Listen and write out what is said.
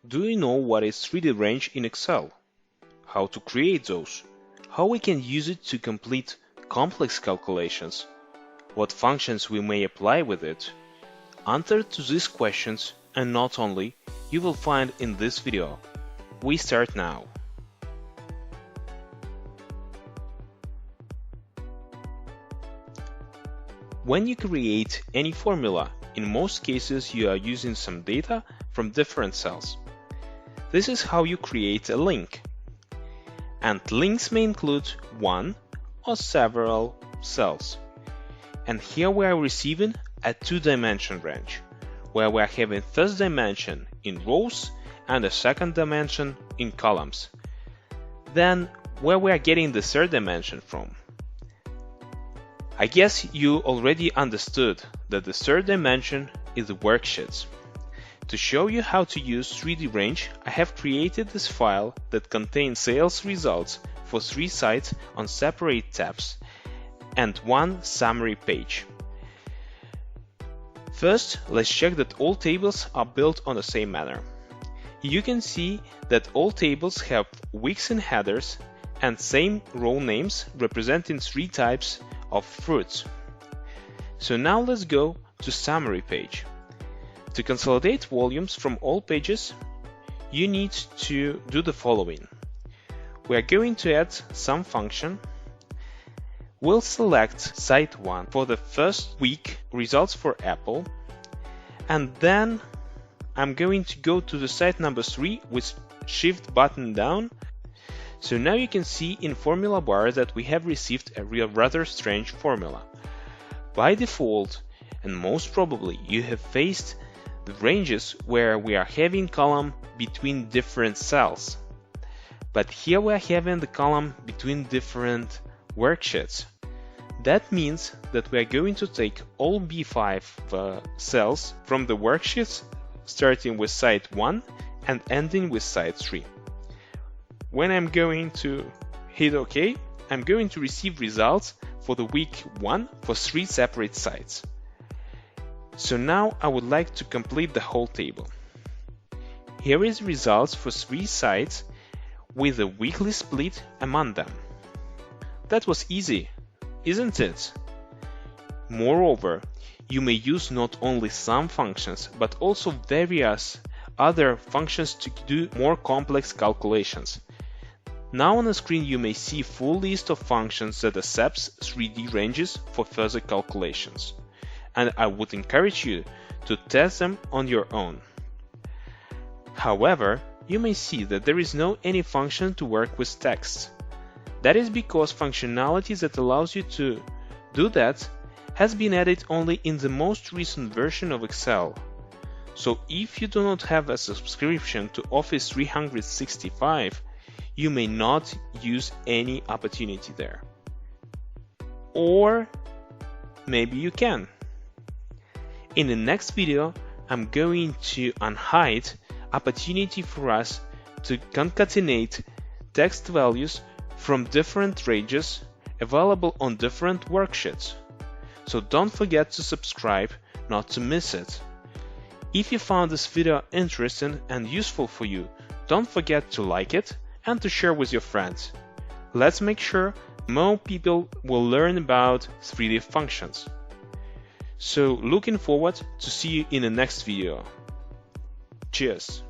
Do you know what is 3D range in Excel? How to create those? How we can use it to complete complex calculations? What functions we may apply with it? Answer to these questions, and not only, you will find in this video. We start now. When you create any formula, in most cases you are using some data from different cells. This is how you create a link. And links may include one or several cells. And here we are receiving a two-dimension range, where we are having first dimension in rows and a second dimension in columns. Then, where we are getting the third dimension from? I guess you already understood that the third dimension is the worksheets. To show you how to use 3D range, I have created this file that contains sales results for 3 sites on separate tabs and one summary page. First, let's check that all tables are built on the same manner. You can see that all tables have weeks in headers and same row names representing 3 types of fruits. So now let's go to summary page. To consolidate volumes from all pages, you need to do the following. We are going to add some function. We'll select site 1 for the first week results for Apple, and then I'm going to go to the site number 3 with shift button down. So now you can see in formula bar that we have received a rather strange formula. By default, and most probably you have faced the ranges where we are having column between different cells. But here we are having the column between different worksheets. That means that we are going to take all B5 cells from the worksheets, starting with site 1 and ending with site 3. When I'm going to hit OK, I'm going to receive results for the week 1 for 3 separate sites. So now I would like to complete the whole table. Here is results for 3 sites with a weekly split among them. That was easy, isn't it? Moreover, you may use not only some functions but also various other functions to do more complex calculations. Now on the screen you may see full list of functions that accepts 3D ranges for further calculations, and I would encourage you to test them on your own. However, you may see that there is no any function to work with text. That is because functionality that allows you to do that has been added only in the most recent version of Excel. So if you do not have a subscription to Office 365, you may not use any opportunity there. Or maybe you can. In the next video, I'm going to unhide opportunity for us to concatenate text values from different ranges available on different worksheets. So don't forget to subscribe not to miss it. If you found this video interesting and useful for you, don't forget to like it and to share with your friends. Let's make sure more people will learn about 3D functions. So looking forward to see you in the next video. Cheers!